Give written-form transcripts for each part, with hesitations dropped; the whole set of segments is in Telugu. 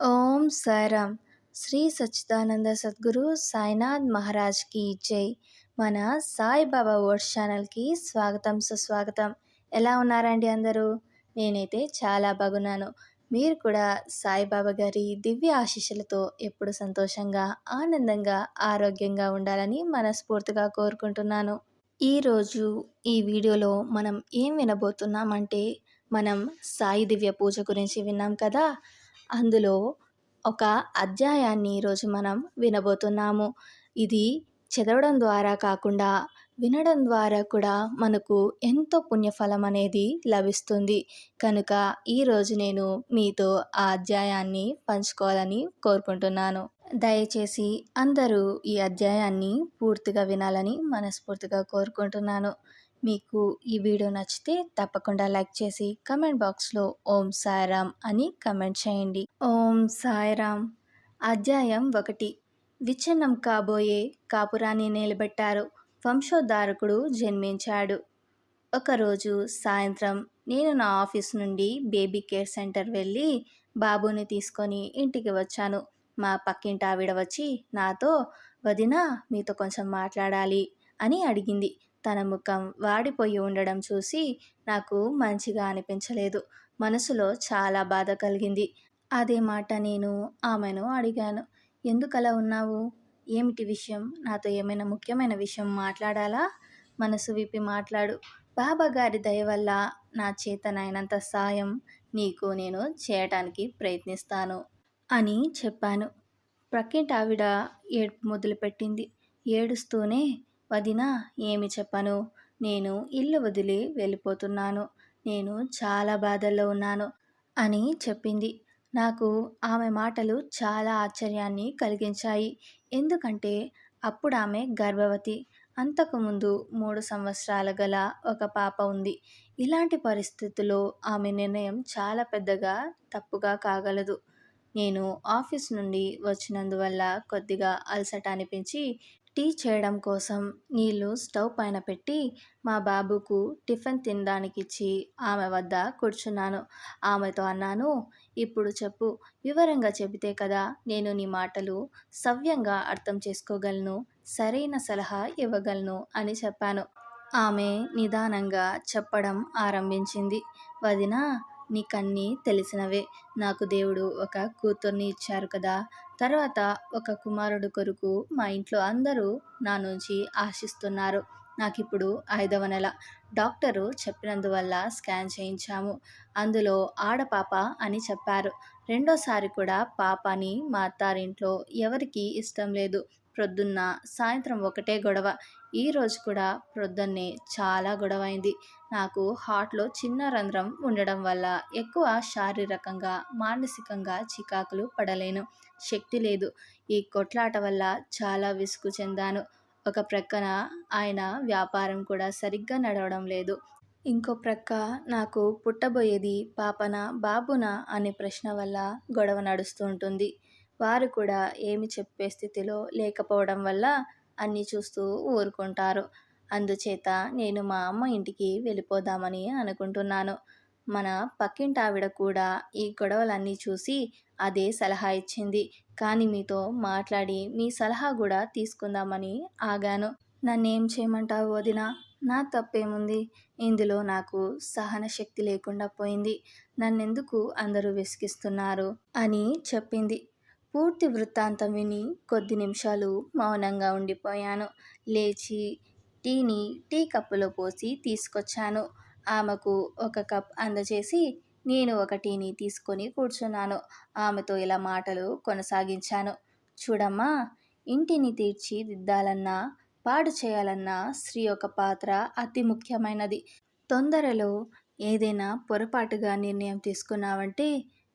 ఓం సాయిరామ్. శ్రీ సచ్చిదానంద సద్గురు సాయినాథ్ మహారాజ్కి జై. మన సాయిబాబా వర్డ్స్ ఛానల్కి స్వాగతం సుస్వాగతం. ఎలా ఉన్నారండి అందరూ? నేనైతే చాలా బాగున్నాను. మీరు కూడా సాయిబాబా గారి దివ్య ఆశీస్సులతో ఎప్పుడు సంతోషంగా, ఆనందంగా, ఆరోగ్యంగా ఉండాలని మనస్ఫూర్తిగా కోరుకుంటున్నాను. ఈరోజు ఈ వీడియోలో మనం ఏం వినబోతున్నామంటే, మనం సాయి దివ్య పూజ గురించి విన్నాం కదా, అందులో ఒక అధ్యాయాన్ని ఈరోజు మనం వినబోతున్నాము. ఇది చదవడం ద్వారా కాకుండా వినడం ద్వారా కూడా మనకు ఎంతో పుణ్యఫలం అనేది లభిస్తుంది. కనుక ఈరోజు నేను మీతో ఆ అధ్యాయాన్ని పంచుకోవాలని కోరుకుంటున్నాను. దయచేసి అందరూ ఈ అధ్యాయాన్ని పూర్తిగా వినాలని మనస్ఫూర్తిగా కోరుకుంటున్నాను. మీకు ఈ వీడియో నచ్చితే తప్పకుండా లైక్ చేసి కమెంట్ బాక్స్లో ఓం సాయిరామ్ అని కమెంట్ చేయండి. ఓం సాయిరామ్. అధ్యాయం 1. విచ్ఛిన్నం కాబోయే కాపురాన్ని నిలబెట్టారు. వంశోద్ధారకుడు జన్మించాడు. ఒకరోజు సాయంత్రం నేను నా ఆఫీస్ నుండి బేబీ కేర్ సెంటర్ వెళ్ళి బాబుని తీసుకొని ఇంటికి వచ్చాను. మా పక్కింటి ఆవిడ వచ్చి నాతో, వదినా మీతో కొంచెం మాట్లాడాలి అని అడిగింది. తన ముఖం వాడిపోయి ఉండడం చూసి నాకు మంచిగా అనిపించలేదు. మనసులో చాలా బాధ కలిగింది. అదే మాట నేను ఆమెను అడిగాను. ఎందుకలా ఉన్నావు? ఏమిటి విషయం? నాతో ఏమైనా ముఖ్యమైన విషయం మాట్లాడాలా? మనసు విప్పి మాట్లాడు. బాబా గారి దయ వల్ల నా చేతనైనంత సాయం నీకు నేను చేయటానికి ప్రయత్నిస్తాను అని చెప్పాను. ప్రక్కింటి ఆవిడ ఏడుపు మొదలుపెట్టింది. ఏడుస్తూనే, వదినా ఏమి చెప్పను, నేను ఇల్లు వదిలి వెళ్ళిపోతున్నాను, నేను చాలా బాధల్లో ఉన్నాను అని చెప్పింది. నాకు ఆమె మాటలు చాలా ఆశ్చర్యాన్ని కలిగించాయి. ఎందుకంటే అప్పుడు ఆమె గర్భవతి. అంతకుముందు 3 సంవత్సరాల గల ఒక పాప ఉంది. ఇలాంటి పరిస్థితుల్లో ఆమె నిర్ణయం చాలా పెద్దగా తప్పుగా కాగలదు. నేను ఆఫీస్ నుండి వచ్చినందువల్ల కొద్దిగా అలసట అనిపించి టీ చేయడం కోసం నీళ్లు స్టవ్ పైన పెట్టి మా బాబుకు టిఫిన్ తినడానికిచ్చి ఆమె వద్ద కూర్చున్నాను. ఆమెతో అన్నాను, ఇప్పుడు చెప్పు, వివరంగా చెబితే కదా నేను నీ మాటలు సవ్యంగా అర్థం చేసుకోగలను, సరైన సలహా ఇవ్వగలను అని చెప్పాను. ఆమె నిదానంగా చెప్పడం ఆరంభించింది. వదినా, నీకన్నీ తెలిసినవే. నాకు దేవుడు ఒక కూతుర్ని ఇచ్చారు కదా. తర్వాత ఒక కుమారుడు కొరకు మా ఇంట్లో అందరూ నా నుంచి ఆశిస్తున్నారు. నాకిప్పుడు 5వ నెల. డాక్టరు చెప్పినందువల్ల స్కాన్ చేయించాము. అందులో ఆడపాప అని చెప్పారు. రెండోసారి కూడా పాప అని మా అత్తారింట్లో ఎవరికీ ఇష్టం లేదు. ప్రొద్దున్న సాయంత్రం ఒకటే గొడవ. ఈరోజు కూడా ప్రొద్దున్నే చాలా గొడవైంది. నాకు హార్ట్లో చిన్న రంధ్రం ఉండడం వల్ల ఎక్కువ శారీరకంగా, మానసికంగా చికాకులు పడలేను. శక్తి లేదు. ఈ కొట్లాట వల్ల చాలా విసుగు చెందాను. ఒక ప్రక్కన ఆయన వ్యాపారం కూడా సరిగ్గా నడవడం లేదు. ఇంకో ప్రక్క నాకు పుట్టబోయేది పాపనా బాబునా అనే ప్రశ్న వల్ల గొడవ నడుస్తూ ఉంటుంది. వారు కూడా ఏమి చెప్పే స్థితిలో లేకపోవడం వల్ల అన్నీ చూస్తూ ఊరుకుంటారు. అందుచేత నేను మా అమ్మ ఇంటికి వెళ్ళిపోదామని అనుకుంటున్నాను. మన పక్కింటి ఆవిడ కూడా ఈ గొడవలన్నీ చూసి అదే సలహా ఇచ్చింది. కానీ మీతో మాట్లాడి మీ సలహా కూడా తీసుకుందామని ఆగాను. నన్నేం చేయమంటావు వదినా? నా తప్పేముంది? ఇందులో నాకు సహన శక్తి లేకుండా పోయింది. నన్నెందుకు అందరూ విసిగిస్తున్నారు అని చెప్పింది. పూర్తి వృత్తాంతం విని కొద్ది నిమిషాలు మౌనంగా ఉండిపోయాను. లేచి టీని టీ కప్పులో పోసి తీసుకొచ్చాను. ఆమెకు ఒక కప్ అందజేసి నేను ఒక టీని తీసుకొని కూర్చున్నాను. ఆమెతో ఇలా మాటలు కొనసాగించాను. చూడమ్మా, ఇంటిని తీర్చిదిద్దాలన్నా, పాడు చేయాలన్నా స్త్రీ యొక్క పాత్ర అతి ముఖ్యమైనది. తొందరలో ఏదైనా పొరపాటుగా నిర్ణయం తీసుకున్నావంటే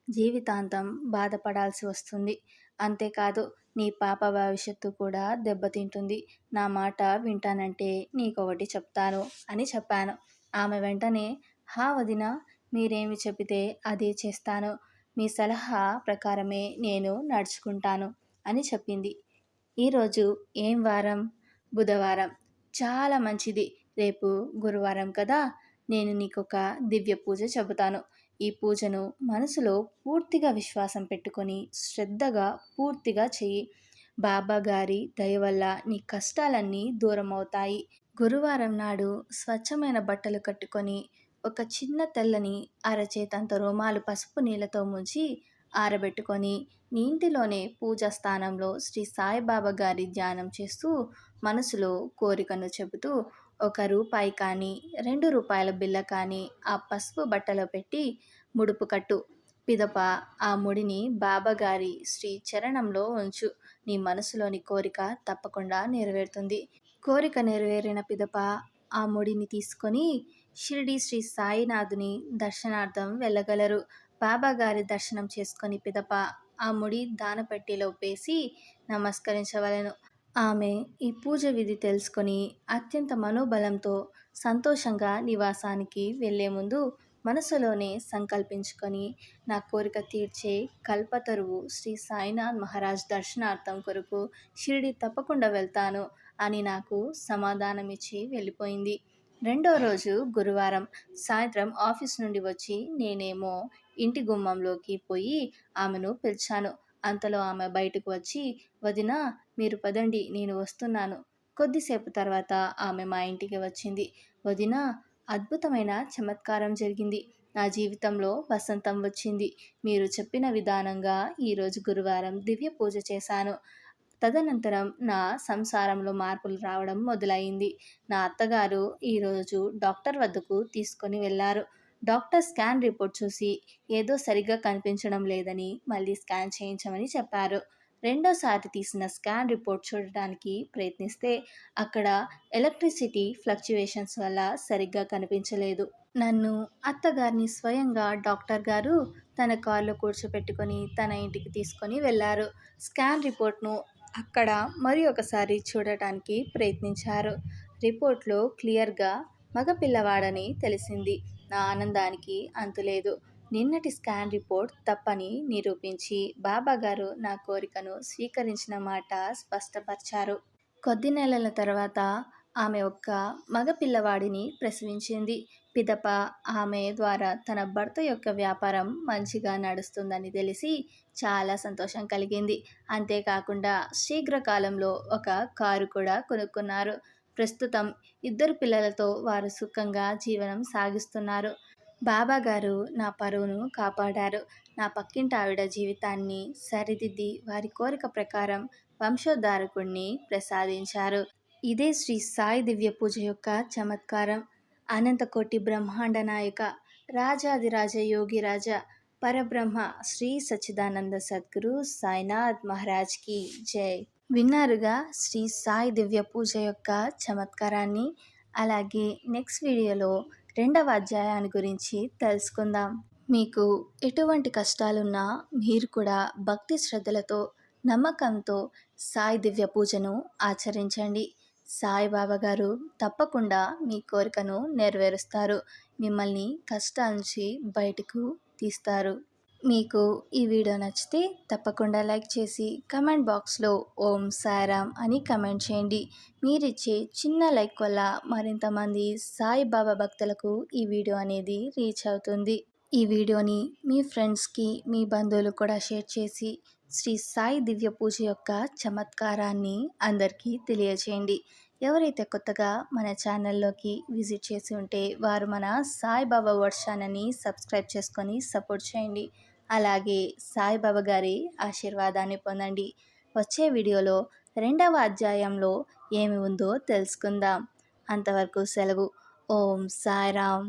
జీవితాంతం బాధపడాల్సి వస్తుంది. అంతేకాదు, నీ పాప భవిష్యత్తు కూడా దెబ్బతింటుంది. నా మాట వింటానంటే నీకొకటి చెప్తాను అని చెప్పాను. ఆమె వెంటనే, హా వదినా, మీరేమి చెబితే అదే చేస్తాను. మీ సలహా ప్రకారమే నేను నడుచుకుంటాను అని చెప్పింది. ఈరోజు ఏం వారం? బుధవారం. చాలా మంచిది. రేపు గురువారం కదా. నేను నీకొక దివ్య పూజ చెబుతాను. ఈ పూజను మనసులో పూర్తిగా విశ్వాసం పెట్టుకొని శ్రద్ధగా పూర్తిగా చెయ్యి. బాబా గారి దయ వల్ల నీ కష్టాలన్నీ దూరమవుతాయి. గురువారం నాడు స్వచ్ఛమైన బట్టలు కట్టుకొని ఒక చిన్న తెల్లని అరచేతంత రోమాలు పసుపు నీళ్ళతో ముంచి ఆరబెట్టుకొని నీ ఇంటిలోనే పూజా స్థానంలో శ్రీ సాయిబాబా గారి ధ్యానం చేస్తూ మనసులో కోరికను చెబుతూ రూ. 1 కానీ రూ. 2 బిళ్ళ కానీ ఆ పసుపు బట్టలో పెట్టి ముడుపు కట్టు. పిదప ఆ ముడిని బాబాగారి శ్రీ చరణంలో ఉంచు. నీ మనసులోని కోరిక తప్పకుండా నెరవేరుతుంది. కోరిక నెరవేరిన పిదప ఆ ముడిని తీసుకొని షిరిడి శ్రీ సాయినాథుని దర్శనార్థం వెళ్ళగలరు. బాబాగారి దర్శనం చేసుకొని పిదప ఆ ముడి దానపెట్టిలో వేసి నమస్కరించవలెను. ఆమె ఈ పూజ విధి తెలుసుకొని అత్యంత మనోబలంతో సంతోషంగా నివాసానికి వెళ్ళే ముందు మనసులోనే సంకల్పించుకొని నా కోరిక తీర్చే కల్పతరువు శ్రీ సాయినాథ్ మహారాజ్ దర్శనార్థం కొరకు షిరిడి తప్పకుండా వెళ్తాను అని నాకు సమాధానమిచ్చి వెళ్ళిపోయింది. రెండో రోజు గురువారం సాయంత్రం ఆఫీస్ నుండి వచ్చి నేనేమో ఇంటి గుమ్మంలోకి పోయి ఆమెను పిలిచాను. అంతలో ఆమె బయటకు వచ్చి, వదినా మీరు పదండి నేను వస్తున్నాను. కొద్దిసేపు తర్వాత ఆమె మా ఇంటికి వచ్చింది. వదినా అద్భుతమైన చమత్కారం జరిగింది. నా జీవితంలో వసంతం వచ్చింది. మీరు చెప్పిన విధానంగా ఈరోజు గురువారం దివ్య పూజ చేశాను. తదనంతరం నా సంసారంలో మార్పులు రావడం మొదలైంది. నా అత్తగారు ఈరోజు డాక్టర్ వద్దకు తీసుకొని వెళ్ళారు. డాక్టర్ స్కాన్ రిపోర్ట్ చూసి ఏదో సరిగ్గా కనిపించడం లేదని మళ్ళీ స్కాన్ చేయించమని చెప్పారు. రెండోసారి తీసిన స్కాన్ రిపోర్ట్ చూడటానికి ప్రయత్నిస్తే అక్కడ ఎలక్ట్రిసిటీ ఫ్లక్చువేషన్స్ వల్ల సరిగ్గా కనిపించలేదు. నన్ను అత్తగారిని స్వయంగా డాక్టర్ గారు తన కారులో కూర్చోపెట్టుకొని తన ఇంటికి తీసుకొని వెళ్ళారు. స్కాన్ రిపోర్ట్ను అక్కడ మరి ఒకసారి చూడటానికి ప్రయత్నించారు. రిపోర్ట్లో క్లియర్గా మగపిల్లవాడని తెలిసింది. నా ఆనందానికి అంతులేదు. నిన్నటి స్కాన్ రిపోర్ట్ తప్పని నిరూపించి బాబాగారు నా కోరికను స్వీకరించిన మాట స్పష్టపరిచారు. కొద్ది నెలల తర్వాత ఆమె ఒక్క మగపిల్లవాడిని ప్రసవించింది. పిదప ఆమె ద్వారా తన భర్త యొక్క వ్యాపారం మంచిగా నడుస్తుందని తెలిసి చాలా సంతోషం కలిగింది. అంతేకాకుండా శీఘ్రకాలంలో ఒక కారు కూడా కొనుక్కున్నారు. ప్రస్తుతం 2 పిల్లలతో వారు సుఖంగా జీవనం సాగిస్తున్నారు. బాబాగారు నా పరువును కాపాడారు. నా పక్కింటి ఆవిడ జీవితాన్ని సరిదిద్ది వారి కోరిక ప్రకారం వంశోద్ధారకుణ్ణి ప్రసాదించారు. ఇదే శ్రీ సాయి దివ్య పూజ యొక్క చమత్కారం. అనంతకోటి బ్రహ్మాండ నాయక రాజాదిరాజ యోగిరాజ పరబ్రహ్మ శ్రీ సచ్చిదానంద సద్గురు సాయినాథ్ మహారాజ్కి జై. విన్నారుగా శ్రీ సాయి దివ్య పూజ యొక్క చమత్కారాన్ని. అలాగే నెక్స్ట్ వీడియోలో 2వ అధ్యాయాన్ని గురించి తెలుసుకుందాం. మీకు ఎటువంటి కష్టాలున్నా మీరు కూడా భక్తి శ్రద్ధలతో నమ్మకంతో సాయి దివ్య పూజను ఆచరించండి. సాయిబాబా గారు తప్పకుండా మీ కోరికను నెరవేరుస్తారు. మిమ్మల్ని కష్టాల నుంచి బయటకు తీస్తారు. మీకు ఈ వీడియో నచ్చితే తప్పకుండా లైక్ చేసి కమెంట్ బాక్స్లో ఓం సాయిరామ్ అని కమెంట్ చేయండి. మీరిచ్చే చిన్న లైక్ వల్ల మరింత మంది సాయిబాబా భక్తులకు ఈ వీడియో అనేది రీచ్ అవుతుంది. ఈ వీడియోని మీ ఫ్రెండ్స్కి మీ బంధువులు కూడా షేర్ చేసి శ్రీ సాయి దివ్య పూజ యొక్క చమత్కారాన్ని అందరికీ తెలియజేయండి. ఎవరైతే కొత్తగా మన ఛానల్లోకి విజిట్ చేసి ఉంటే వారు మన సాయిబాబా వర్డ్ ఛానల్ని సబ్స్క్రైబ్ చేసుకొని సపోర్ట్ చేయండి. అలాగే సాయిబాబా గారి ఆశీర్వాదాన్ని పొందండి. వచ్చే వీడియోలో 2వ అధ్యాయంలో ఏమి ఉందో తెలుసుకుందాం. అంతవరకు సెలవు. ఓం సాయిరామ్.